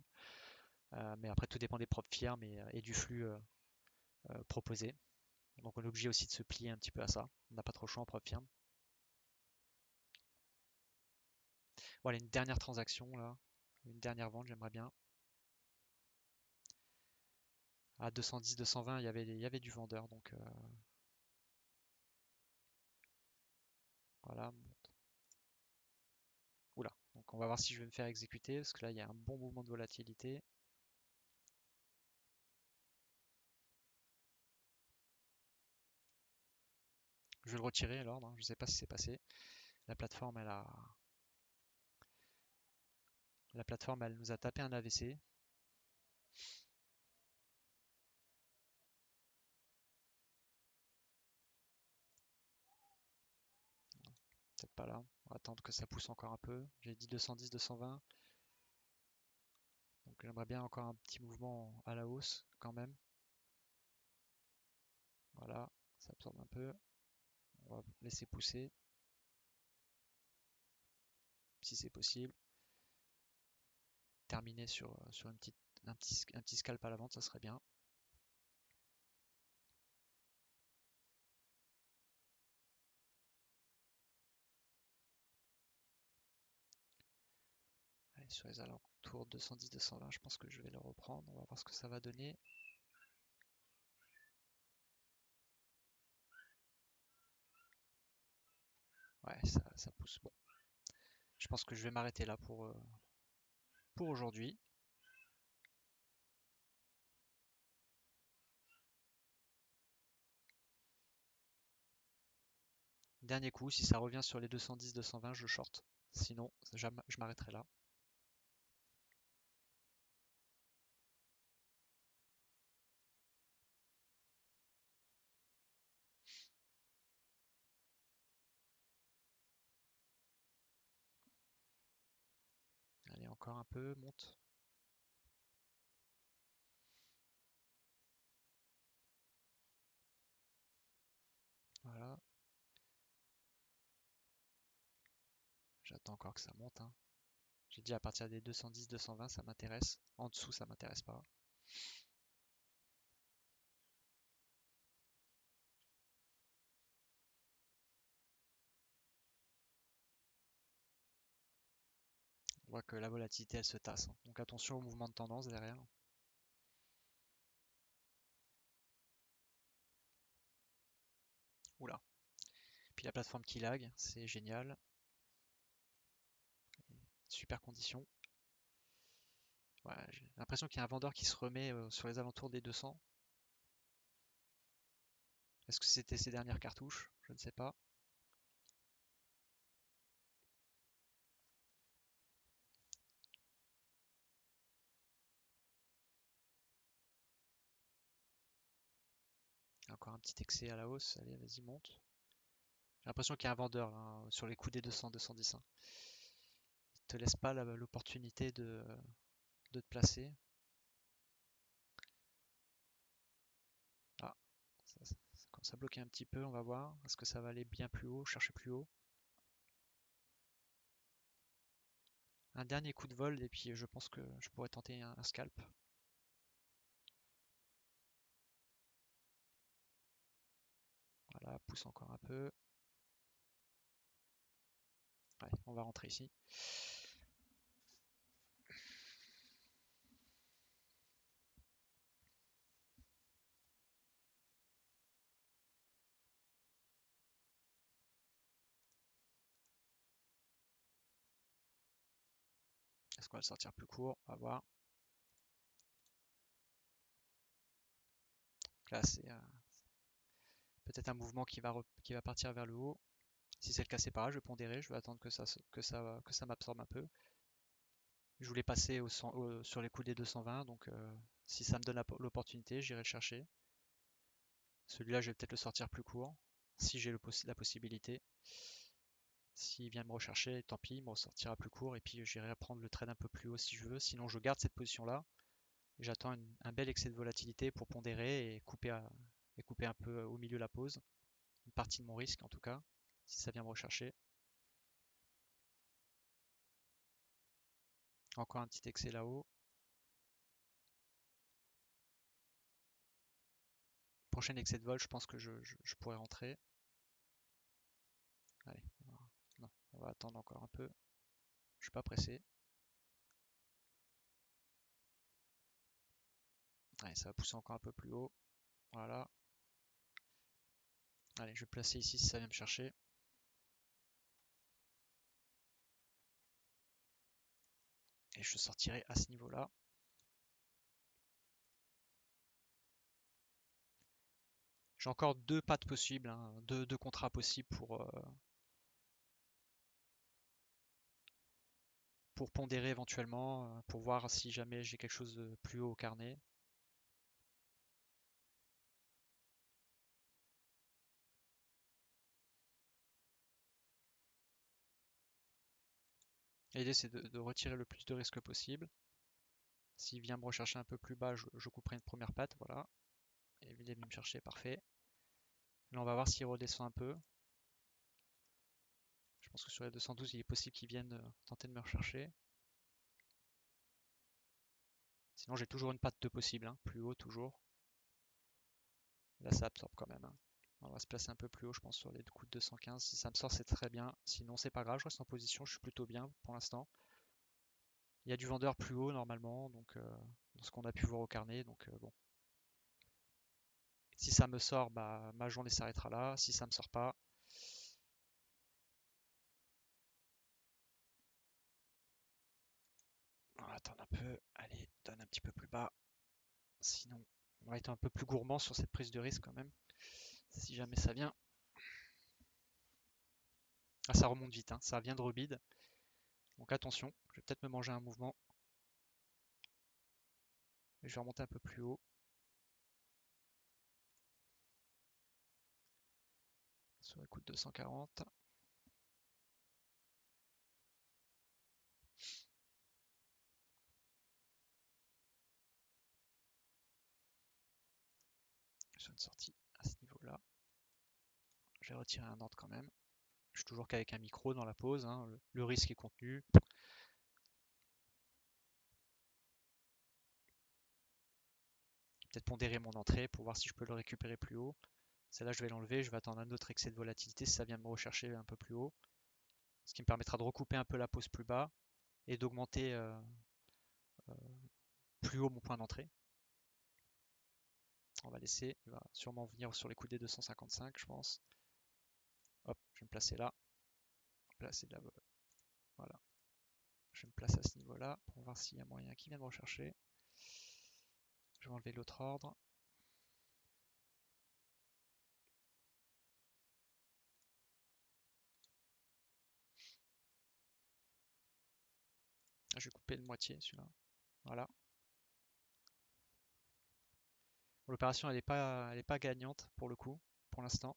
Mais après, tout dépend des propres firmes et du flux proposé. Donc, on est obligé aussi de se plier un petit peu à ça. On n'a pas trop le choix en propre firme. Voilà, une dernière transaction là, une dernière vente, j'aimerais bien. À 210, 220, il y avait du vendeur, donc voilà. Oula, donc on va voir si je vais me faire exécuter, parce que là, il y a un bon mouvement de volatilité. Je vais le retirer l'ordre, hein. Je ne sais pas si c'est passé. La plateforme, elle nous a tapé un AVC. Peut-être pas là. On va attendre que ça pousse encore un peu. J'ai dit 210, 220. Donc j'aimerais bien encore un petit mouvement à la hausse quand même. Voilà, ça absorbe un peu. On va laisser pousser si c'est possible. Terminer sur un petit scalp à la vente, ça serait bien. Allez, sur les alentours 210, 220, je pense que je vais le reprendre. On va voir ce que ça va donner. Ouais, ça pousse. Bon, je pense que je vais m'arrêter là pour aujourd'hui. Dernier coup, si ça revient sur les 210, 220, je short. Sinon, je m'arrêterai là. Allez, encore un peu, monte. Voilà. J'attends encore que ça monte, hein. J'ai dit à partir des 210, 220, ça m'intéresse. En dessous, ça m'intéresse pas. On voit que la volatilité, elle se tasse, hein. Donc attention au mouvement de tendance derrière. Oula. Puis la plateforme qui lag, c'est génial. Super condition. Ouais, j'ai l'impression qu'il y a un vendeur qui se remet sur les alentours des 200. Est-ce que c'était ses dernières cartouches? Je ne sais pas. Encore un petit excès à la hausse. Allez, vas-y, monte. J'ai l'impression qu'il y a un vendeur là, sur les coups des 200, 210, hein. Il te laisse pas l'opportunité de te placer. Ah, ça commence à bloquer un petit peu, on va voir. Est-ce que ça va aller bien plus haut, chercher plus haut? Un dernier coup de vol et puis je pense que je pourrais tenter un scalp. Voilà, pousse encore un peu. Ouais, on va rentrer ici. Est-ce qu'on va le sortir plus court? On va voir. Là, c'est peut-être un mouvement qui va partir vers le haut. Si c'est le cas, c'est pas grave, je vais pondérer, je vais attendre que ça m'absorbe un peu. Je voulais passer sur les coups des 220, donc si ça me donne l'opportunité, j'irai le chercher. Celui-là, je vais peut-être le sortir plus court, si j'ai la possibilité. S'il vient me rechercher, tant pis, il me ressortira plus court, et puis j'irai prendre le trade un peu plus haut si je veux. Sinon, je garde cette position-là, et j'attends un bel excès de volatilité pour pondérer et couper un peu au milieu la pause. Une partie de mon risque, en tout cas. si ça vient me rechercher. Encore un petit excès là-haut. Prochain excès de vol, je pense que je pourrais rentrer. Allez, non, on va attendre encore un peu. Je suis pas pressé. Allez, ça va pousser encore un peu plus haut. Voilà. Allez, je vais placer ici si ça vient me chercher. Et je sortirai à ce niveau-là. J'ai encore deux pattes possibles, hein, deux contrats possibles pour pondérer éventuellement, pour voir si jamais j'ai quelque chose de plus haut au carnet. L'idée c'est de retirer le plus de risques possible. S'il vient me rechercher un peu plus bas, je couperai une première patte, voilà. Et il est venu me chercher, parfait. Là on va voir s'il redescend un peu. Je pense que sur les 212, il est possible qu'il vienne tenter de me rechercher. Sinon j'ai toujours une patte de possible, hein, plus haut toujours. Là ça absorbe quand même, hein. On va se placer un peu plus haut, je pense, sur les coups de 215. Si ça me sort, c'est très bien. Sinon, c'est pas grave, je reste en position, je suis plutôt bien pour l'instant. Il y a du vendeur plus haut normalement, donc dans ce qu'on a pu voir au carnet. Donc bon, si ça me sort, bah, ma journée s'arrêtera là. Si ça me sort pas, on va attendre un peu. Allez, donne un petit peu plus bas. Sinon, on va être un peu plus gourmand sur cette prise de risque quand même. Si jamais ça vient. Ah, ça remonte vite, hein. Ça vient de rebid. Donc attention, je vais peut-être me manger un mouvement. Je vais remonter un peu plus haut. Sur le coup de 240. J'ai une sortie à ce niveau-là. Je vais retirer un ordre quand même. Je suis toujours qu'avec un micro dans la pause, hein. Le risque est contenu. Peut-être pondérer mon entrée pour voir si je peux le récupérer plus haut. Celle-là, je vais l'enlever. Je vais attendre un autre excès de volatilité si ça vient me rechercher un peu plus haut. Ce qui me permettra de recouper un peu la pause plus bas et d'augmenter plus haut mon point d'entrée. On va laisser. Il va sûrement venir sur les coups des 255, je pense. Hop, je vais me placer là. Placer de la... Voilà. Je me place à ce niveau-là pour voir s'il y a moyen qu'il vienne me rechercher. Je vais enlever l'autre ordre. Je vais couper de moitié celui-là. Voilà. L'opération elle est pas gagnante pour le coup, pour l'instant.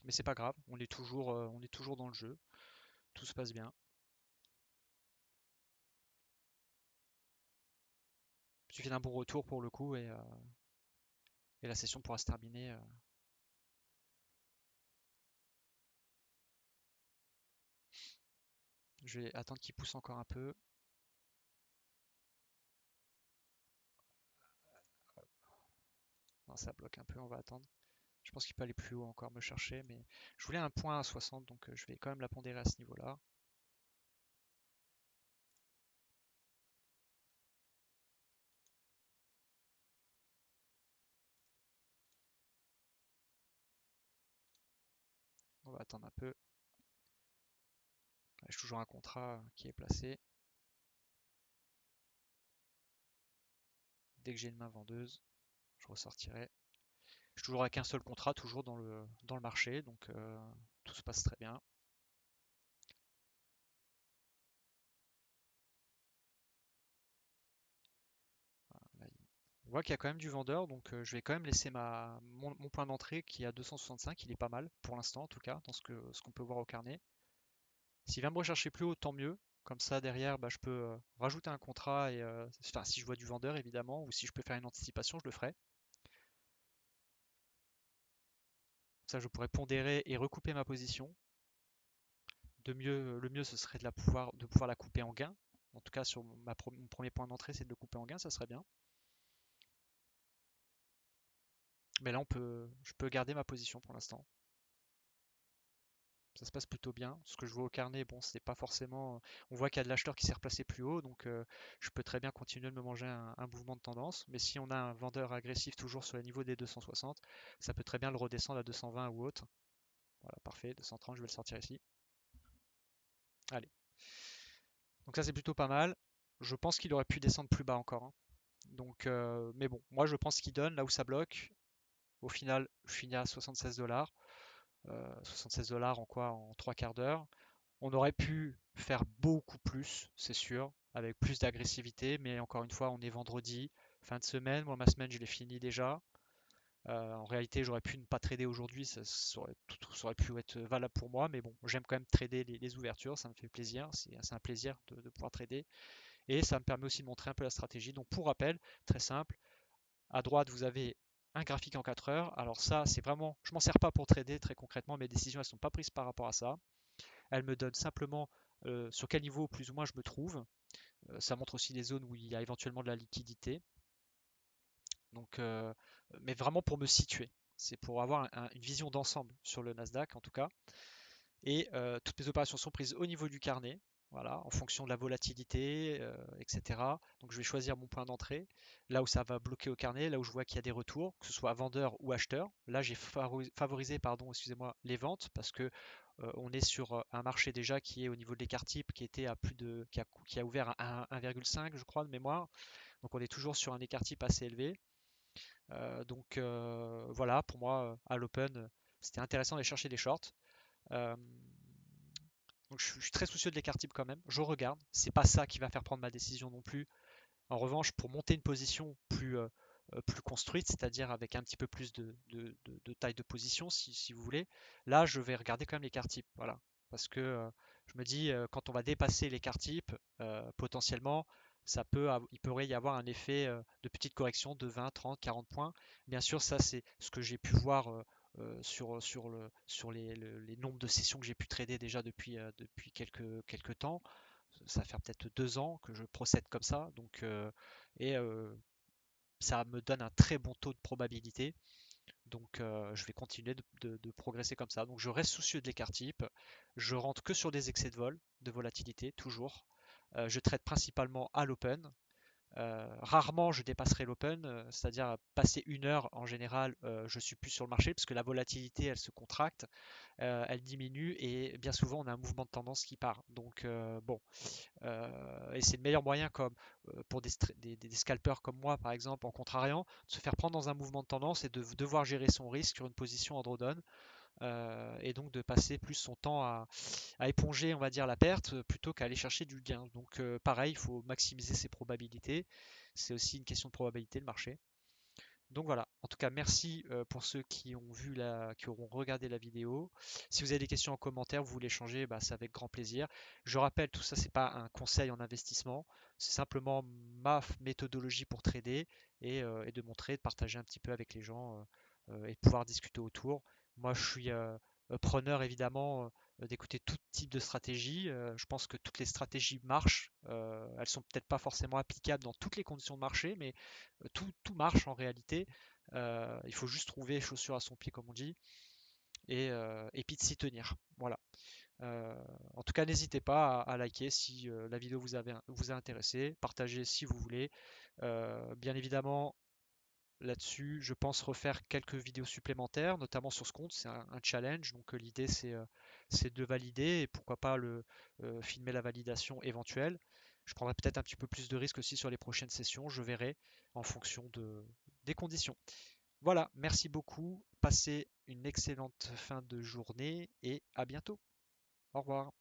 Mais c'est pas grave, on est toujours dans le jeu. Tout se passe bien. Il suffit d'un bon retour pour le coup et la session pourra se terminer. Je vais attendre qu'il pousse encore un peu. Non, ça bloque un peu, on va attendre. Je pense qu'il peut aller plus haut encore me chercher, mais je voulais un point à 60, donc je vais quand même la pondérer à ce niveau-là. On va attendre un peu. J'ai toujours un contrat qui est placé. Dès que j'ai une main vendeuse, je ressortirai. Je suis toujours avec un seul contrat, toujours dans le marché, donc tout se passe très bien. Voilà, on voit qu'il y a quand même du vendeur, donc je vais quand même laisser mon point d'entrée qui est à 265, il est pas mal pour l'instant en tout cas, dans ce qu'on peut voir au carnet. S'il vient me rechercher plus haut, tant mieux. Comme ça, derrière, bah, je peux rajouter un contrat et enfin, si je vois du vendeur évidemment, ou si je peux faire une anticipation, je le ferai. ça, je pourrais pondérer et recouper ma position. Le mieux, ce serait de pouvoir la couper en gain. En tout cas, sur mon premier point d'entrée, c'est de le couper en gain, ça serait bien. Mais là, je peux garder ma position pour l'instant. Ça se passe plutôt bien. Ce que je vois au carnet, bon, c'est pas forcément. On voit qu'il y a de l'acheteur qui s'est replacé plus haut, donc je peux très bien continuer de me manger un mouvement de tendance. Mais si on a un vendeur agressif toujours sur les niveaux des 260, ça peut très bien le redescendre à 220 ou autre. Voilà, parfait. 230, je vais le sortir ici. Allez. Donc ça, c'est plutôt pas mal. Je pense qu'il aurait pu descendre plus bas encore, hein. Donc, mais bon, moi je pense qu'il donne là où ça bloque. Au final, je finis à 76 $. 76 dollars en quoi? En trois quarts d'heure. On aurait pu faire beaucoup plus, c'est sûr, avec plus d'agressivité, mais encore une fois, on est vendredi, fin de semaine. Moi, ma semaine, je l'ai finie déjà. En réalité, j'aurais pu ne pas trader aujourd'hui, ça aurait pu être valable pour moi, mais bon, j'aime quand même trader les ouvertures, ça me fait plaisir, c'est un plaisir de pouvoir trader, et ça me permet aussi de montrer un peu la stratégie. Donc pour rappel, très simple, à droite, vous avez un graphique en 4 heures. Alors ça, c'est vraiment, je m'en sers pas pour trader très concrètement, mes décisions, elles sont pas prises par rapport à ça. Elles me donnent simplement sur quel niveau plus ou moins je me trouve. Ça montre aussi les zones où il y a éventuellement de la liquidité. Donc, mais vraiment pour me situer. C'est pour avoir une vision d'ensemble sur le Nasdaq en tout cas. Et toutes mes opérations sont prises au niveau du carnet, voilà, en fonction de la volatilité, etc. Donc je vais choisir mon point d'entrée, là où ça va bloquer au carnet, là où je vois qu'il y a des retours, que ce soit vendeur ou acheteur. Là j'ai favorisé, pardon, excusez-moi, les ventes parce que on est sur un marché déjà qui est au niveau de l'écart type qui était à plus de, qui a ouvert à 1,5 je crois de mémoire. Donc on est toujours sur un écart type assez élevé. Donc voilà, pour moi à l'open, c'était intéressant d'aller chercher des shorts. Euh, donc je suis très soucieux de l'écart type quand même. Je regarde. C'est pas ça qui va faire prendre ma décision non plus. En revanche, pour monter une position plus construite, c'est-à-dire avec un petit peu plus de taille de position, si vous voulez, là, je vais regarder quand même l'écart type. Voilà. Parce que je me dis, quand on va dépasser l'écart type, potentiellement, il pourrait y avoir un effet de petite correction de 20, 30, 40 points. Bien sûr, ça, c'est ce que j'ai pu voir sur les nombres de sessions que j'ai pu trader déjà depuis quelques temps. Ça fait peut-être 2 ans que je procède comme ça, donc et ça me donne un très bon taux de probabilité. Donc je vais continuer de progresser comme ça. Donc je reste soucieux de l'écart type. Je rentre que sur des excès de vol, de volatilité, toujours. Je traite principalement à l'open. Rarement je dépasserai l'open, c'est-à-dire passer 1 heure en général, je suis plus sur le marché parce que la volatilité elle se contracte, elle diminue et bien souvent on a un mouvement de tendance qui part. Donc bon, et c'est le meilleur moyen pour des scalpers comme moi par exemple en contrariant, de se faire prendre dans un mouvement de tendance et de devoir gérer son risque sur une position en drawdown. Et donc de passer plus son temps à éponger, on va dire, la perte plutôt qu'à aller chercher du gain. Donc pareil, il faut maximiser ses probabilités. C'est aussi une question de probabilité, le marché. Donc voilà, en tout cas merci pour ceux qui ont qui auront regardé la vidéo. Si vous avez des questions en commentaire, vous voulez échanger, bah, c'est avec grand plaisir. Je rappelle, tout ça, c'est pas un conseil en investissement, c'est simplement ma méthodologie pour trader et de montrer, de partager un petit peu avec les gens et de pouvoir discuter autour. Moi, je suis preneur évidemment d'écouter tout type de stratégie. Je pense que toutes les stratégies marchent. Elles sont peut-être pas forcément applicables dans toutes les conditions de marché, mais tout marche en réalité. Il faut juste trouver chaussure à son pied, comme on dit, et puis de s'y tenir. Voilà. En tout cas, n'hésitez pas à liker si la vidéo vous a intéressé, partagez si vous voulez. Bien évidemment, là-dessus, je pense refaire quelques vidéos supplémentaires, notamment sur ce compte. C'est un challenge, donc l'idée c'est de valider et pourquoi pas filmer la validation éventuelle. Je prendrai peut-être un petit peu plus de risques aussi sur les prochaines sessions, je verrai en fonction des conditions. Voilà, merci beaucoup, passez une excellente fin de journée et à bientôt. Au revoir.